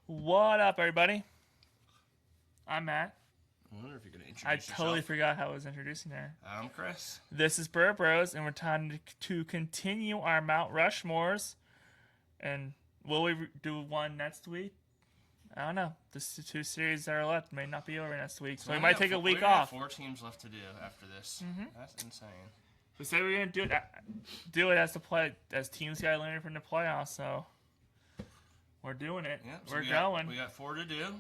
What up, everybody? I'm Matt. I wonder if you're going to I introduce totally yourself. forgot how I was introducing her. I'm Chris. This is Bur Bros, and we're time to continue our Mount Rushmores. And will we do one next week? I don't know. The two series that are left may not be over next week, so we might take a week off. 4 teams left to do after this. That's insane. We said we are gonna do it as teams got eliminated from the playoffs. So we're doing it. Yeah, so we're going. We got 4 to do.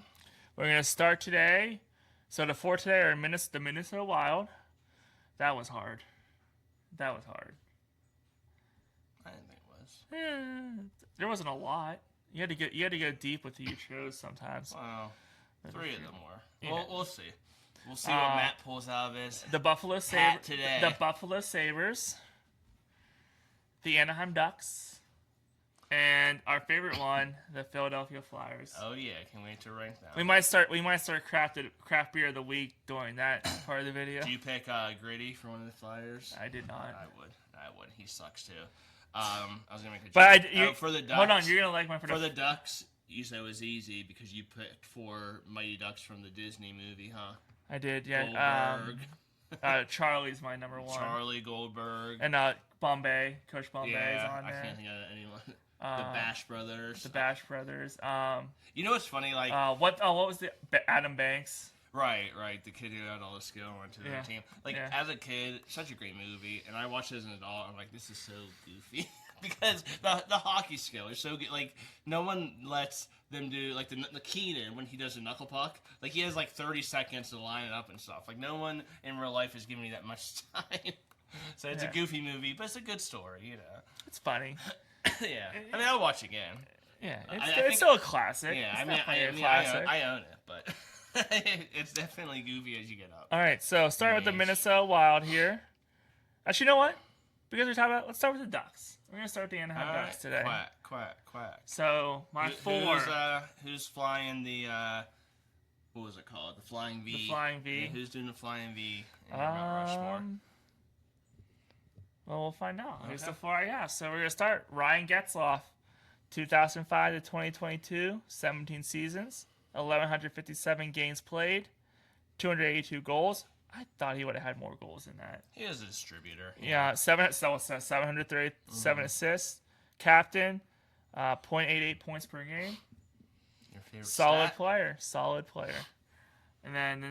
We're gonna start today. So the 4 today are the Minnesota Wild. That was hard. I didn't think it was. There wasn't a lot. You had to go deep with who you chose sometimes. Well, 3 of them were. Yeah. We'll see. We'll see what Matt pulls out of his The Buffalo hat Sabres today. The Buffalo Sabres, the Anaheim Ducks, and our favorite one, the Philadelphia Flyers. Oh yeah, can't wait to rank them. We might start craft beer of the week during that part of the video. Do you pick Gritty for one of the Flyers? I did not. I would. He sucks too. I was gonna make a joke. But for the Ducks. Hold on, you're gonna like my for the Ducks. You said it was easy because you picked 4 Mighty Ducks from the Disney movie, huh? I did, yeah. Goldberg. Charlie's my number one. Charlie Goldberg. And Bombay, Coach Bombay is on I there. can't think of anyone. The Bash Brothers. The Bash Brothers. You know what's funny? Like what was the Adam Banks? Right. The kid who had all the skill went to their team. As a kid, such a great movie, and I watched it as an adult. I'm like, this is so goofy because the hockey skill is so good. Like no one lets them do like the Keenan when he does the knuckle puck. Like he has like 30 seconds to line it up and stuff. Like no one in real life is giving me that much time. So it's a goofy movie, but it's a good story. You know, It's funny. Yeah, I mean, I'll watch again. Yeah, I it's still a classic. Yeah, I own it, but it's definitely goofy as you get up. All right, so starting with the Minnesota Wild here. Actually, you know what? Because we're talking about, let's start with the Ducks. We're gonna start with the Anaheim Ducks today. Quack. So my 4. Who's flying the? What was it called? The Flying V. The Flying V. Yeah, who's doing the Flying V in Mount Rushmore? Well, we'll find out. Here's Okay. the 4 I got. So we're gonna start Ryan Getzlaf, 2005 to 2022, 17 seasons, 1,157 games played, 282 goals. I thought he would have had more goals than that. He is a distributor. Yeah, 737 assists. Captain, 0.88 points per game. Your favorite Solid stat? player. And then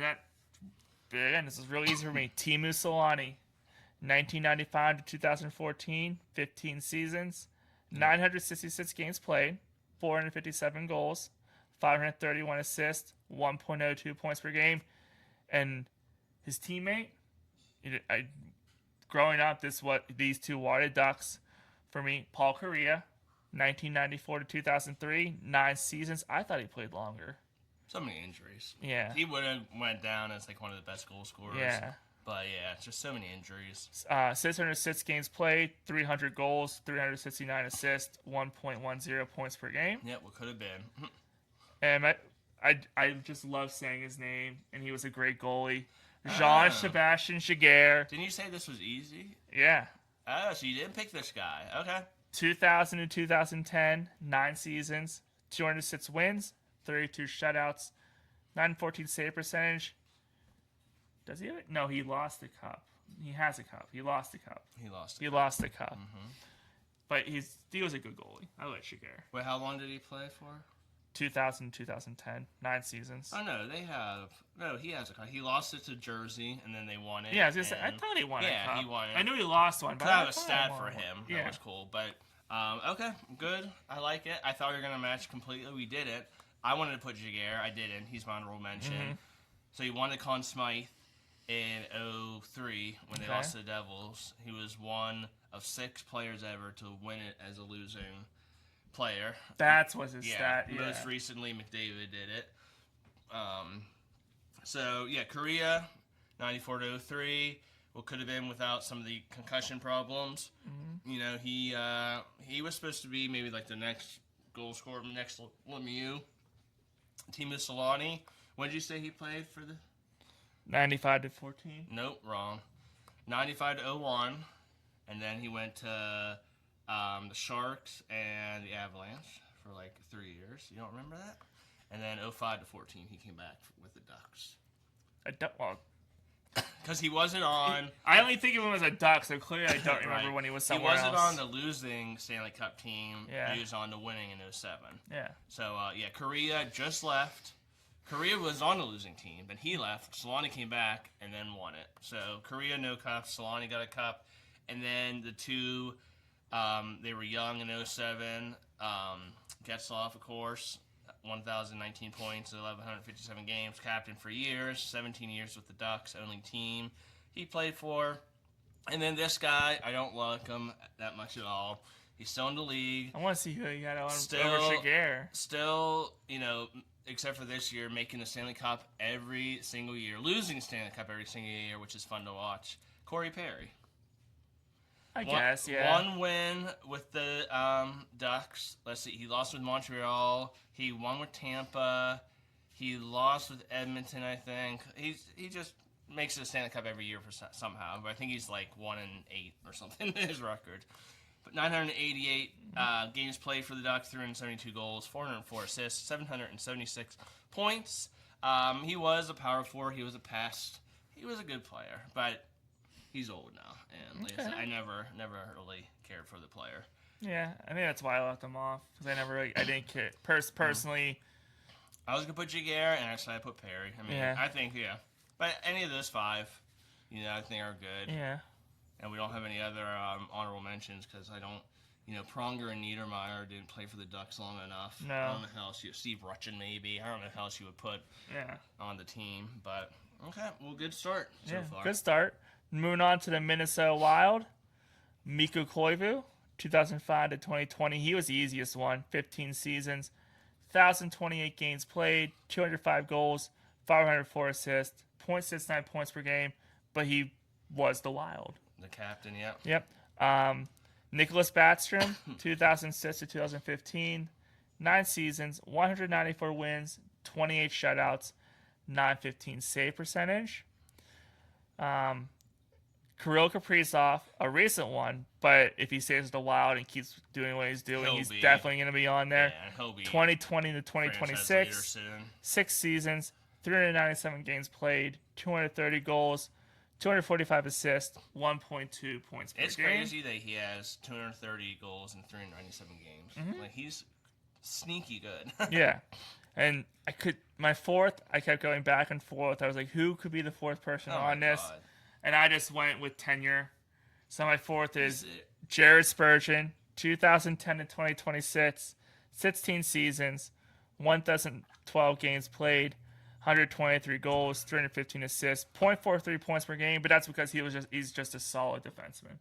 again, this is really easy for me. Teemu Solani, 1995 to 2014, 15 seasons, 966 games played, 457 goals, 531 assists, 1.02 points per game, and his teammate. Growing up, this is what these two wanted Ducks for me. Paul Kariya, 1994 to 2003, 9 seasons. I thought he played longer. So many injuries. Yeah. He would have went down as like one of the best goal scorers. Yeah. But yeah, it's just so many injuries. 606 games played, 300 goals, 369 assists, 1.10 points per game. Yeah, what could have been. And I just love saying his name, and he was a great goalie. Jean-Sebastien Giguère. Didn't you say this was easy? Yeah. Oh, so you didn't pick this guy. Okay. 2000 to 2010, 9 seasons, 206 wins, 32 shutouts, 914 save percentage. Does he have it? No, he lost the cup. He has a cup. He lost the cup. He lost the cup. Mm-hmm. But he was a good goalie. I like Giguère. Wait, how long did he play for? 2000 2010, 9 seasons. Oh no, he has a cup. He lost it to Jersey, and then they won it. Yeah, I was gonna say, I thought he won a cup. Yeah, he won it. I knew he lost one, but I I have a stat for him. Yeah. That was cool. But okay, good. I like it. I thought we were gonna match completely. We did it. I wanted to put Giguère. I didn't. He's my honorable mention. Mm-hmm. So he won the Conn Smythe in 2003 when they lost to the Devils. He was one of 6 players ever to win it as a losing player. That's was his stat. Yeah. Most recently, McDavid did it. So yeah, Korea, 94 to 03. What could have been without some of the concussion problems. Mm-hmm. You know, he was supposed to be maybe like the next goal scorer, next Lemieux. Teemu Solani. When did you say he played for the? 95 to 14. Nope, wrong. 95 to 01, and then he went to the Sharks and the Avalanche for like 3 years. You don't remember that? And then 05 to 14, he came back with the Ducks. Well, because he wasn't on. I only think of him as a Duck, so clearly I don't remember right. when he was somewhere else. He wasn't on the losing Stanley Cup team. Yeah. He was on the winning in 07. Yeah. So, Korea just left. Korea was on the losing team, then he left. Solani came back and then won it. So, Korea, no cup. Solani got a cup. And then the two, they were young in 07. Getzlaf, of course, 1,019 points, 1,157 games, captain for years, 17 years with the Ducks, only team he played for. And then this guy, I don't like him that much at all. He's still in the league. I want to see who he got over Shiger. Still, except for this year, making the Stanley Cup every single year, losing Stanley Cup every single year, which is fun to watch. Corey Perry. I guess, yeah. One win with the Ducks. Let's see. He lost with Montreal. He won with Tampa. He lost with Edmonton, I think. He just makes it a Stanley Cup every year somehow. But I think he's like 1-8 or something in his record. But 988 games played for the Ducks, 372 goals, 404 assists, 776 points. He was a power forward. He was a pest. He was a good player, but he's old now. And like I said, I never really cared for the player. Yeah, I think that's why I left him off, because I didn't care. Personally, I was gonna put Jaguar, and actually I put Perry. I mean, I think but any of those five, I think are good. Yeah. And we don't have any other honorable mentions because I don't. Pronger and Niedermeyer didn't play for the Ducks long enough. No. I don't know who else Steve Rutchen maybe. I don't know who else you would put on the team, but okay, well, good start so far. Good start. Moving on to the Minnesota Wild, Mikko Koivu, 2005 to 2020. He was the easiest one. 15 seasons, 1,028 games played, 205 goals, 504 assists, 0.69 points per game. But he was the Wild. The captain, yep. Yep. Nicholas Backstrom, 2006 to 2015, 9 seasons, 194 wins, 28 shutouts, 915 save percentage. Kirill Kaprizov, a recent one, but if he stays with the Wild and keeps doing what he's doing, he's definitely going to be on there. Yeah, he'll be 2020 to 2026, 6 seasons, 397 games played, 230 goals, 245 assists, 1.2 points per game. It's crazy that he has 230 goals in 397 games. Mm-hmm. Like, he's sneaky good. Yeah. And my fourth, I kept going back and forth. I was like, who could be the fourth person on this? God. And I just went with tenure. So my fourth is Jared Spurgeon, 2010 to 2026, 16 seasons, 1,012 games played, 123 goals, 315 assists, 0.43 points per game. But that's because he's just a solid defenseman.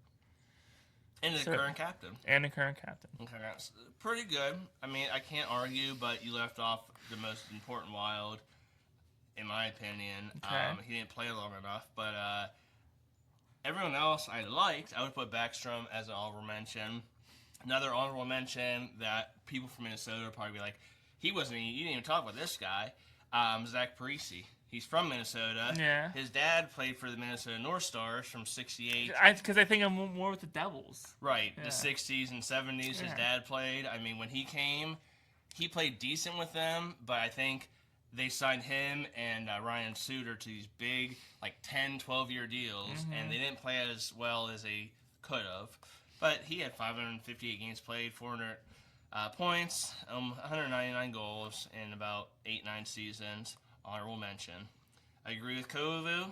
And the current captain. Okay, that's pretty good. I mean, I can't argue, but you left off the most important Wild, in my opinion. Okay. He didn't play long enough, but everyone else I liked. I would put Backstrom as an honorable mention. Another honorable mention that people from Minnesota would probably be like, you didn't even talk about this guy, Zach Parise. He's from Minnesota. Yeah. His dad played for the Minnesota North Stars from 68. Because I think I'm more with the Devils. Right. Yeah. The 60s and 70s, his dad played. I mean, when he came, he played decent with them, but I think they signed him and Ryan Suter to these big, 10, 12-year deals, and they didn't play as well as they could have. But he had 558 games played, 400 points, 199 goals in about 8-9 seasons. Honorable mention. I agree with Koivu.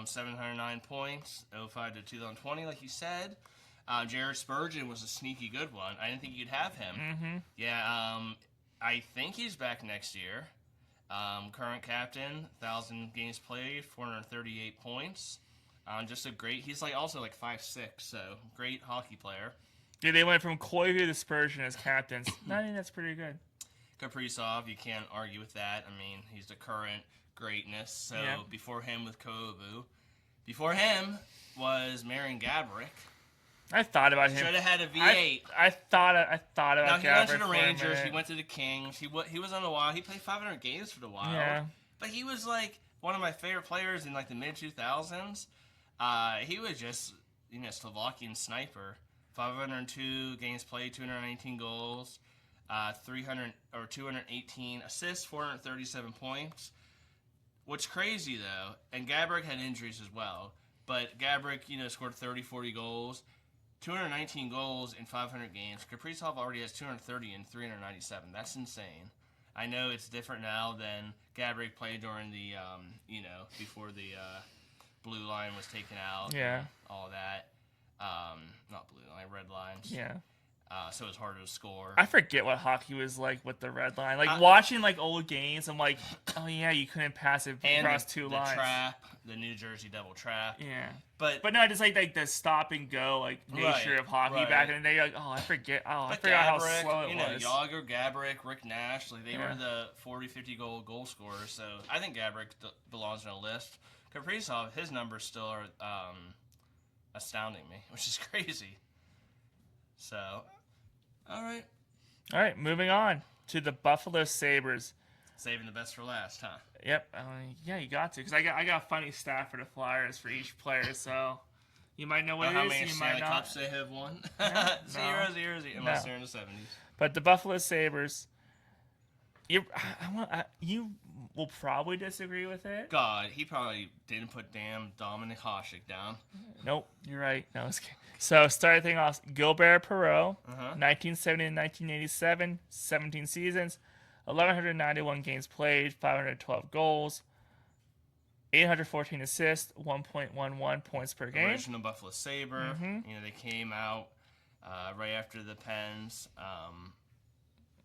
709 points, 05 to 2020, like you said. Jared Spurgeon was a sneaky good one. I didn't think you'd have him. Mm-hmm. Yeah, I think he's back next year. Current captain, 1,000 games played, 438 points. Just a great. He's also 5'6", so great hockey player. Yeah, they went from Koivu to Spurgeon as captains. I think that's pretty good. Kaprizov, you can't argue with that. I mean, he's the current greatness. So before him with Koivu, before him was Marian Gaborik. I thought about him. Should have had a V8. I thought about Gaborik. Now he went to the Rangers. He went to the Kings. He was on the Wild. He played 500 games for the Wild. Yeah. But he was one of my favorite players in the mid 2000s. He was just Slovakian sniper. 502 games played, 219 goals. 218 assists, 437 points. What's crazy though, and Gabrick had injuries as well, but Gabrick, scored 30, 40 goals, 219 goals in 500 games. Kaprizov already has 230 in 397. That's insane. I know it's different now than Gabrick played during the, before the blue line was taken out. Yeah. And all that. Not blue line, red lines. Yeah. So it's harder to score. I forget what hockey was like with the red line. Like watching like old games, I'm like, oh yeah, you couldn't pass it across two lines. The trap, the New Jersey double trap. Yeah. But no, just like the stop and go like nature of hockey back in the day. Like, I forgot how slow it was. Yager, Gabrick, Rick Nash, like they were the 40, 50 goal scorers. So I think Gabrick belongs on a list. Kaprizov, his numbers still are astounding me, which is crazy. So, all right, moving on to the Buffalo Sabres. Saving the best for last, huh? Yep. Yeah, you got to, because I got a funny stat for the Flyers for each player, so you might know what it is. How many you might not. Cups they have won? Zero, unless they're in the 70s. But the Buffalo Sabres, you will probably disagree with it. God, he probably didn't put damn Dominic Hasek down. Nope, you're right. No, so starting thing off, Gilbert Perreault, 1970 and 1987, 17 seasons, 1,191 games played, 512 goals, 814 assists, 1.11 points per game. Original Buffalo Sabre. They came out right after the Pens.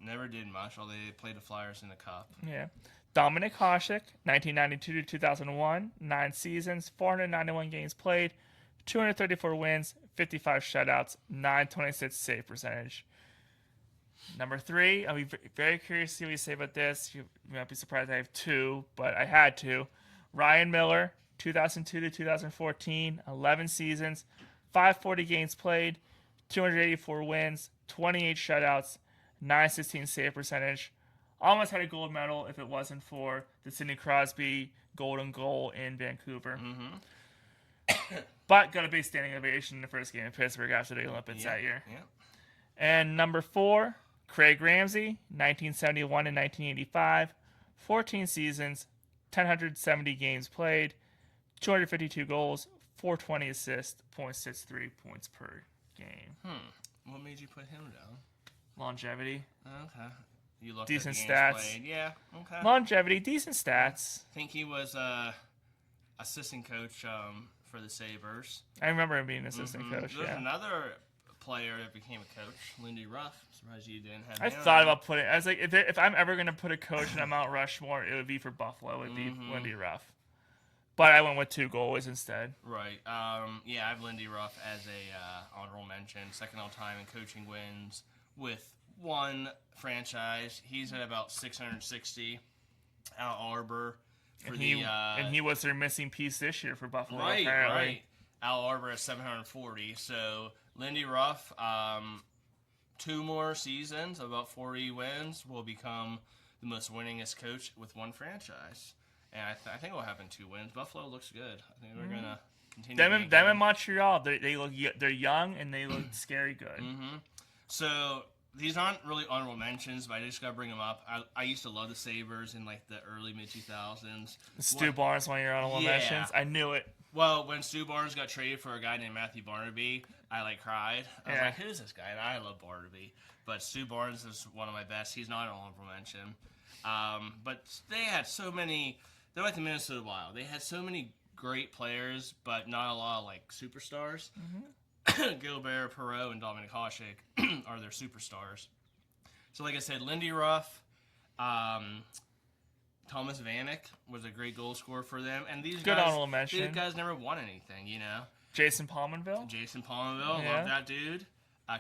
Never did much, although they played the Flyers in the Cup. Yeah. Dominic Hasek, 1992 to 2001, 9 seasons, 491 games played, 234 wins, 55 shutouts, 926 save percentage. Number 3, I'll be very curious to see what you say about this. You might be surprised I have 2, but I had to. Ryan Miller, 2002 to 2014, 11 seasons, 540 games played, 284 wins, 28 shutouts, 916 save percentage. Almost had a gold medal if it wasn't for the Sidney Crosby golden goal in Vancouver. But got a big standing ovation in the first game in Pittsburgh after the Olympics that year. Yeah. And number 4, Craig Ramsey, 1971 and 1985, 14 seasons, 1,070 games played, 252 goals, 420 assists, 0.63 points per game. What made you put him down? Longevity. Okay. You looked decent at the games stats. played. Yeah. Okay. Longevity, decent stats. I think he was assistant coach for the Sabres. I remember him being assistant coach. There's Yeah. another player that became a coach, Lindy Ruff. Surprised you didn't have. I thought about putting. I was like, if I'm ever gonna put a coach on Mount Rushmore, it would be for Buffalo. It would be Lindy Ruff. But I went with 2 goalies instead. Right. Yeah, I have Lindy Ruff as a honorable mention, second all time in coaching wins with 1 franchise. He's at about 660. Al Arbor for and he was their missing piece this year for Buffalo. Right, apparently. right. Al Arbor at 740. So Lindy Ruff, 2 more seasons, about 40 wins, will become the most winningest coach with 1 franchise. And I think it'll have 2 wins. Buffalo looks good. I think we're gonna continue. Them in Montreal, they're young and they look scary good. So these aren't really honorable mentions, but I just gotta bring them up. I used to love the Sabres in like the early mid 2000s. Stu Barnes, one of your honorable mentions. I knew it. Well, when Stu Barnes got traded for a guy named Matthew Barnaby, I cried. I was like, who's this guy? And I love Barnaby. But Stu Barnes is one of my best. He's not an honorable mention. But they had so many. They're like the Minnesota Wild. They had so many great players, but not a lot of superstars. Gilbert, Perreault, and Dominic Hasek are their superstars. So, like I said, Lindy Ruff, Thomas Vanek was a great goal scorer for them, and these guys never won anything, Jason Pominville, love that dude.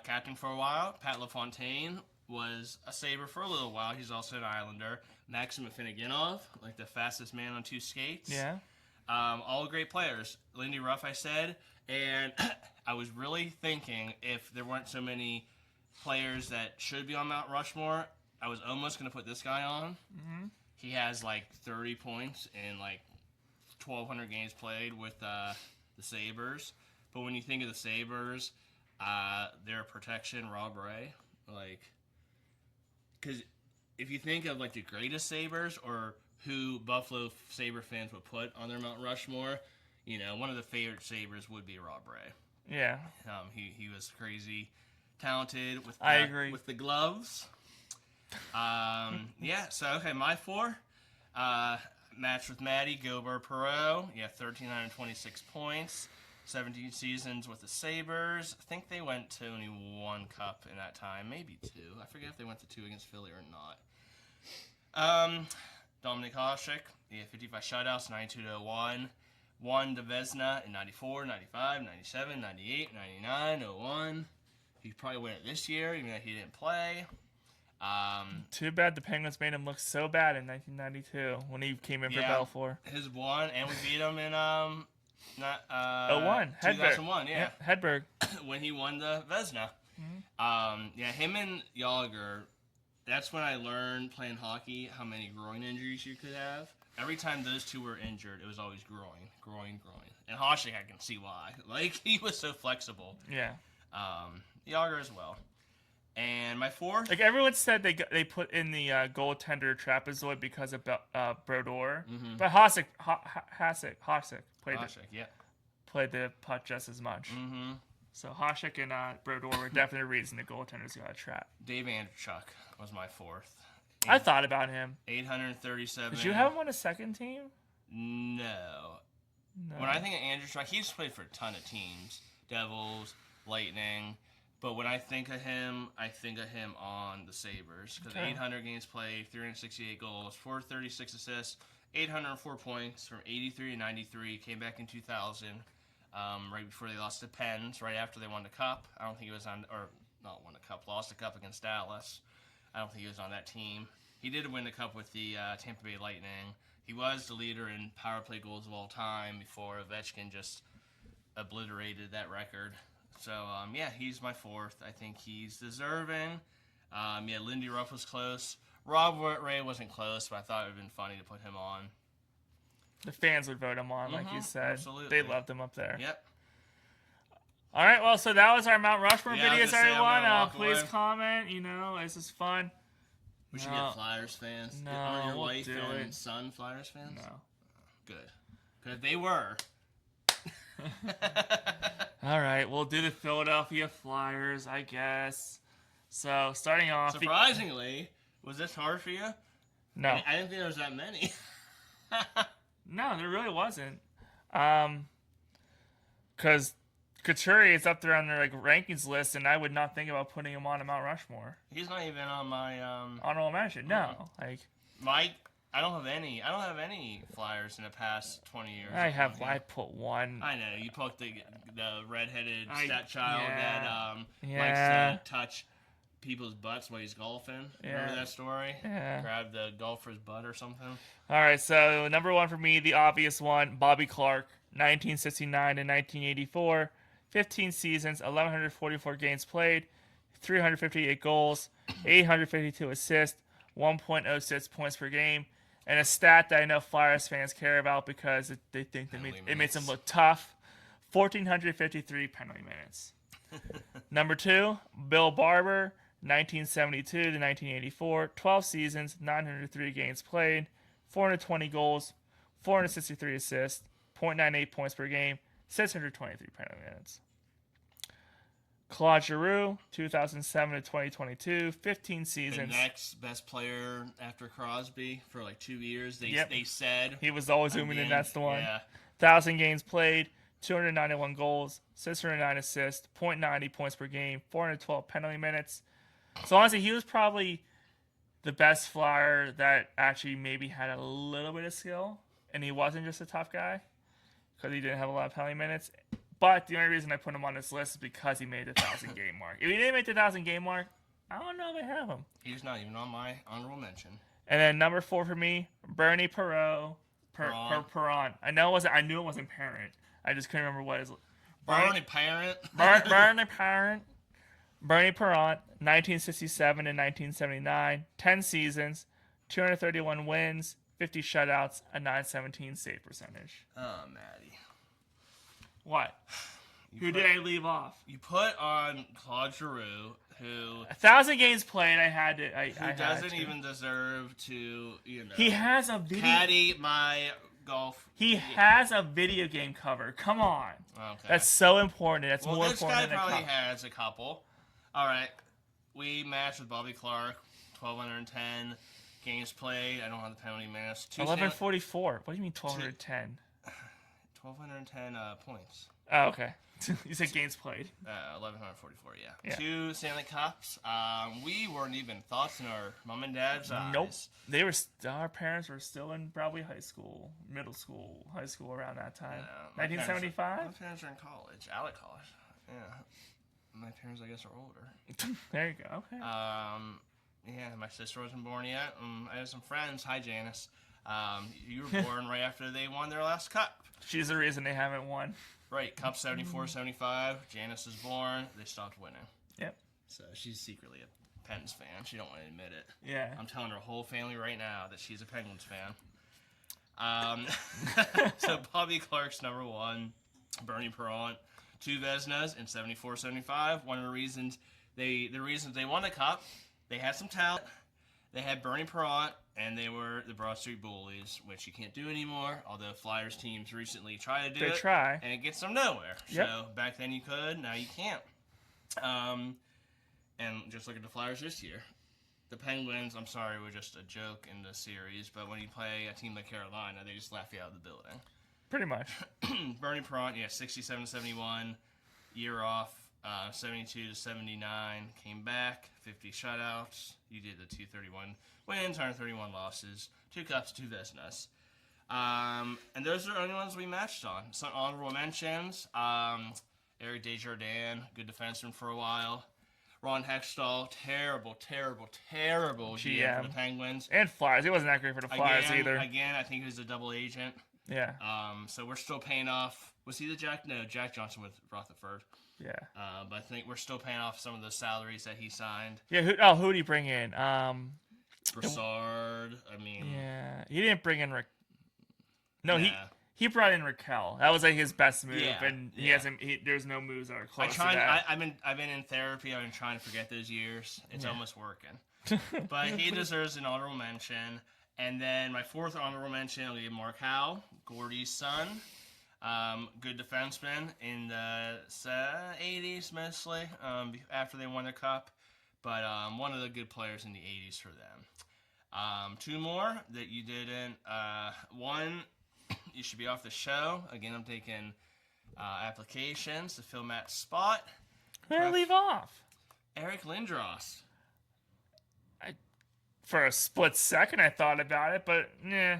Captain for a while. Pat LaFontaine was a Sabre for a little while. He's also an Islander. Maxim Afinogenov, the fastest man on 2 skates. Yeah. All great players. Lindy Ruff, I said. And I was really thinking if there weren't so many players that should be on Mount Rushmore, I was almost going to put this guy on. He has 30 points in 1,200 games played with the Sabres. But when you think of the Sabres, their protection, Rob Ray, because if you think of like the greatest Sabres or who Buffalo Sabre fans would put on their Mount Rushmore, one of the favorite Sabres would be Rob Ray. Yeah. He was crazy talented with I agree. with the gloves. So okay, my 4. Match with Maddie, Gilbert Perreault. 1,326 points. 17 seasons with the Sabres. I think they went to only 1 cup in that time, maybe 2. I forget if they went to 2 against Philly or not. Dominic Hasek, 55 shutouts, 92-01. Won the Vezina in 94, 95, 97, 98, 99, 01. He probably win it this year, even though he didn't play. Too bad the Penguins made him look so bad in 1992 when he came in for Belfour. His one, and we beat him in 2001. Yeah. Hedberg. When he won the Vezina. Mm-hmm. Him and Yager, that's when I learned playing hockey how many groin injuries you could have. Every time those two were injured, it was always groin. And Hasek, I can see why. Like, he was so flexible. Yeah. Yager as well. And my 4? Like, everyone said they put in the goaltender trapezoid because of Brodeur. Mm-hmm. But Hasek played the puck just as much. Mm-hmm. So Hasek and Brodeur were definitely the reason the goaltenders got a trap. Dave Andrechuk was my 4th. I thought about him. 837. Did you have him on a second team? No. When I think of Andrechuk, he's played for a ton of teams. Devils, Lightning. But when I think of him on the Sabres. Because 800 games played, 368 goals, 436 assists, 804 points from 83 to 93. Came back in 2000, right before they lost to Pens, right after they won the Cup. I don't think he was on, or not won the Cup, lost the Cup against Dallas. I don't think he was on that team. He did win the Cup with the Tampa Bay Lightning. He was the leader in power play goals of all time before Ovechkin just obliterated that record. So, he's my 4th. I think he's deserving. Lindy Ruff was close. Rob Ray wasn't close, but I thought it would have been funny to put him on. The fans would vote him on, like you said. Absolutely. They loved him up there. Yep. All right, well, so that was our Mount Rushmore videos, everyone. Please away. comment. This is fun. We should get Flyers fans. No, Are your we'll wife do and it. son Flyers fans? No. Good. Because they were. All right, we'll do the Philadelphia Flyers, I guess. So, starting off... Surprisingly, was this hard for you? No. I didn't think there was that many. No, there really wasn't. Because Couturier is up there on their rankings list, and I would not think about putting him on a Mount Rushmore. He's not even on my... honorable mention, no. I don't have any Flyers in the past 20 years. I put one. I know you put the redheaded stat child that likes to touch people's butts while he's golfing. Yeah. Remember that story? Yeah. Grab the golfer's butt or something. All right, so number 1 for me, the obvious one, Bobby Clark, 1969 to 1984, 15 seasons, 1,144 games played, 358 goals, 852 assists, 1.06 points per game. And a stat that I know Flyers fans care about because they think it makes them look tough. 1,453 penalty minutes. Number 2, Bill Barber, 1972 to 1984, 12 seasons, 903 games played, 420 goals, 463 assists, 0.98 points per game, 623 penalty minutes. Claude Giroux, 2007 to 2022, 15 seasons. The next best player after Crosby for 2 years. They said he was always zooming in. That's the one. Yeah. 1,000 games played, 291 goals, 609 assists, 0.90 points per game, 412 penalty minutes. So honestly, he was probably the best Flyer that actually maybe had a little bit of skill, and he wasn't just a tough guy because he didn't have a lot of penalty minutes. But the only reason I put him on this list is because he made the 1,000 game mark. If he didn't make the 1,000 game mark, I don't know if I have him. He's not even on my honorable mention. And then number 4 for me, Bernie Perreault. Perron. I knew it wasn't Parent. I just couldn't remember what his... Bernie Parent. Bernie Parent. Bernie Perron, 1967 and 1979, 10 seasons, 231 wins, 50 shutouts, a .917 save percentage. Oh, Maddie. What? Who did I leave off? You put on Claude Giroux, who 1,000 games played. I had to. I doesn't even deserve to, He has a video. caddy my golf. He has a video game cover. Come on. Okay. That's so important. That's more this important guy than a probably cup. has a couple. All right. We matched with Bobby Clark, 1,210 games played. I don't have the penalty minutes. 1144. What do you mean 1,210? 1,210 points. Oh, okay. You said games played. 1,144, yeah. Yeah. 2 Stanley Cups. We weren't even thoughts in our mom and dad's eyes. Nope. They were. Our parents were still in probably high school, middle school, high school around that time. 1975. My parents are in college, out of college. Yeah. My parents, I guess, are older. There you go. Okay. Yeah, my sister wasn't born yet. I have some friends. Hi, Janice. You were born right after they won their last cup. She's the reason they haven't won. Right, Cup 74-75. Janice is born. They stopped winning. Yep. So she's secretly a Pens fan. She don't want to admit it. Yeah. I'm telling her whole family right now that she's a Penguins fan. So Bobby Clark's number 1. Bernie Perrant, 2 Vezinas in 74-75. One of the reasons they won the cup, they had some talent. They had Bernie Perrant, and they were the Broad Street Bullies, which you can't do anymore, although Flyers teams recently try to do it. They try. And it gets them nowhere. Yep. So back then you could, now you can't. And just look at the Flyers this year. The Penguins, I'm sorry, were just a joke in the series, but when you play a team like Carolina, they just laugh you out of the building. Pretty much. Bernie Perrant, 67-71, year off. 72-79, came back, 50 shutouts. You did the 231 wins, 131 losses, 2 cups, 2 Vezinas. And those are the only ones we matched on. Some honorable mentions. Eric Desjardins, good defenseman for a while. Ron Hextall, terrible GM for the Penguins. And Flyers. He wasn't that great for the Flyers either. Again, I think he was a double agent. Yeah. So we're still paying off. Was he the Jack? No, Jack Johnson with Rutherford. Yeah. But I think we're still paying off some of the salaries that he signed. Yeah. Who did he bring in? Broussard. I mean. Yeah. He didn't bring in Rick. No, yeah. he brought in Raquel. That was like his best move, Yeah, and he hasn't. There's no moves that are close to I've that. been in therapy. I've been trying to forget those years. It's almost working. But he deserves an honorable mention. And then my 4th honorable mention, I'll give Mark Howe, Gordy's son. Good defenseman in the 80s mostly, after they won the cup. But one of the good players in the 80s for them. 2 more that you didn't. One, you should be off the show. Again, I'm taking applications to fill Matt's spot. Who did I leave off? Eric Lindros. For a split second, I thought about it, but nah.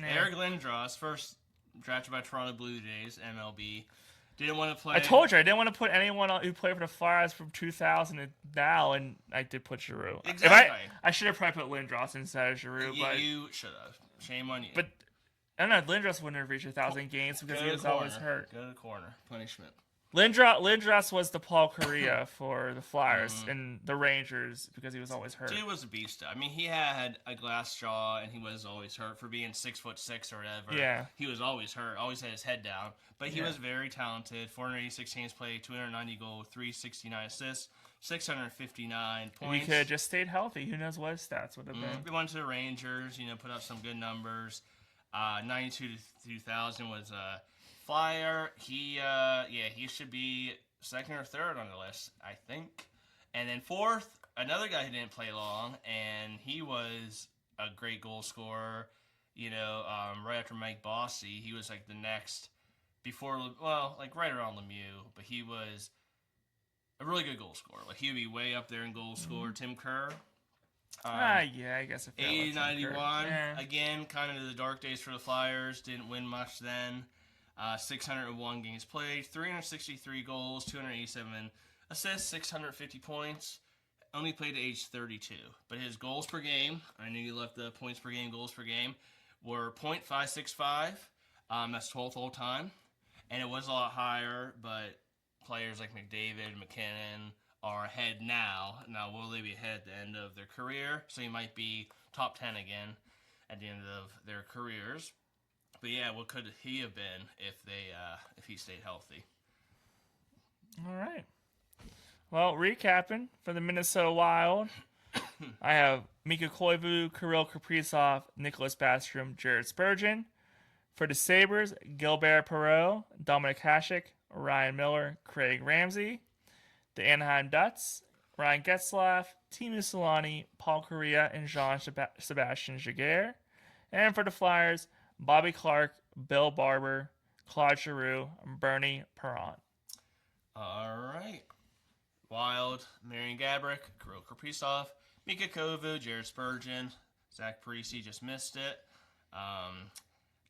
Eric Lindros, first drafted by Toronto Blue Jays, MLB. Didn't want to play. I told you I didn't want to put anyone who played for the Flyers from 2000 and now, and I did put Giroux. Exactly. I should have probably put Lindros instead of Giroux, but you should have. Shame on you. But I don't know. Lindros wouldn't have reached 1,000 games because he was always hurt. Go to the corner. Punishment. Lindros was the Paul Correa for the Flyers and the Rangers because he was always hurt. Dude was a beast. I mean, he had a glass jaw and he was always hurt for being 6'6" or whatever. Yeah. He was always hurt. Always had his head down. But he was very talented. 486 games played, 290 goals, 369 assists, 659 points. If he could have just stayed healthy, who knows what his stats would have been. We went to the Rangers, put up some good numbers. 92 to 2000 was Flyer. He should be 2nd or 3rd on the list, I think. And then 4th, another guy who didn't play long, and he was a great goal scorer. Right after Mike Bossy, he was like the next right around Lemieux, but he was a really good goal scorer. Like he would be way up there in goal scorer. Tim Kerr. I guess. 80-91. Again, kind of the dark days for the Flyers. Didn't win much then. 601 games played, 363 goals, 287 assists, 650 points. Only played at age 32. But his goals per game, I knew you left the points per game, goals per game, were .565. That's 12th all time. And it was a lot higher, but players like McDavid, McKinnon are ahead now. Now, will they be ahead at the end of their career? So he might be top 10 again at the end of their careers. But yeah, what could he have been if he stayed healthy? All right. Well, recapping for the Minnesota Wild, I have Mika Koivu, Kirill Kaprizov, Nicholas Backstrom, Jared Spurgeon. For the Sabres, Gilbert Perreault, Dominic Hasek, Ryan Miller, Craig Ramsey. The Anaheim Ducks, Ryan Getzlaf, Teemu Solani, Paul Correa, and Jean-Sebastian Jaguar. And for the Flyers, Bobby Clark, Bill Barber, Claude Giroux, Bernie Perron. All right. Wild, Marian Gaborik, Kirill Kaprizov, Mika Koivu, Jared Spurgeon, Zach Parise just missed it.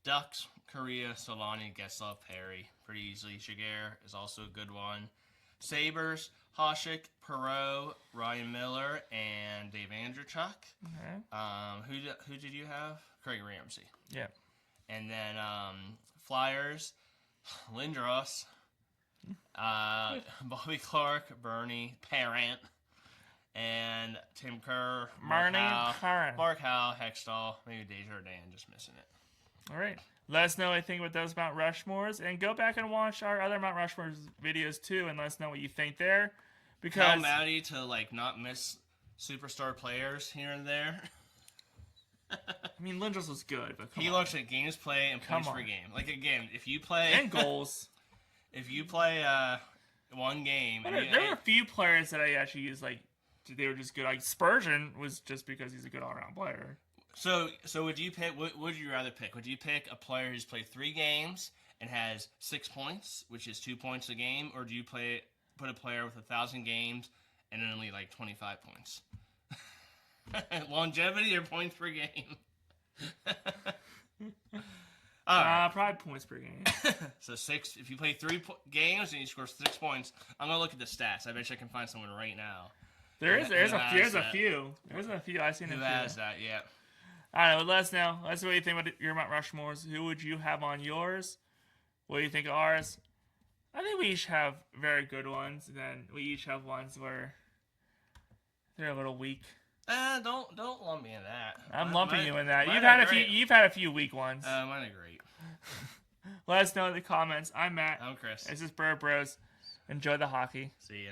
Ducks, Correa, Solani, Getzlaf, Perry. Pretty easily. Jaguar is also a good one. Sabres, Hasek, Perreault, Ryan Miller, and Dave Andrechuk. Okay. Who did you have? Craig Ramsey. Yeah. And then Flyers, Lindros, Bobby Clark, Bernie, Parent, and Tim Kerr, Mark Howe, Hextall, maybe Desjardins, just missing it. All right. Let us know what you think about those Mount Rushmores, and go back and watch our other Mount Rushmore videos too, and let us know what you think there. Because tell Maddie to not miss superstar players here and there. I mean, Lindros was good, but he looks at games play and points per game. Again, if you play and goals, if you play one game, there were a few players that I actually used they were just good. Like Spurgeon was just because he's a good all-around player. So would you pick? What would you rather pick? Would you pick a player who's played 3 games and has 6 points, which is 2 points a game, or do you put a player with 1,000 games and only 25 points? Longevity or points per game? Probably points per game. So 6. If you play 3 games and you score 6 points, I'm gonna look at the stats. I bet you I can find someone right now. There's a few I've seen. Who has that? Yeah. I don't know. Let us know. Let us know what you think about your Mount Rushmores. Who would you have on yours? What do you think of ours? I think we each have very good ones. And then we each have ones where they're a little weak. Don't lump me in that. I'm lumping you in that. You've had a few weak ones. Mine are great. Let us know in the comments. I'm Matt. I'm Chris. This is Bird Bros. Enjoy the hockey. See you.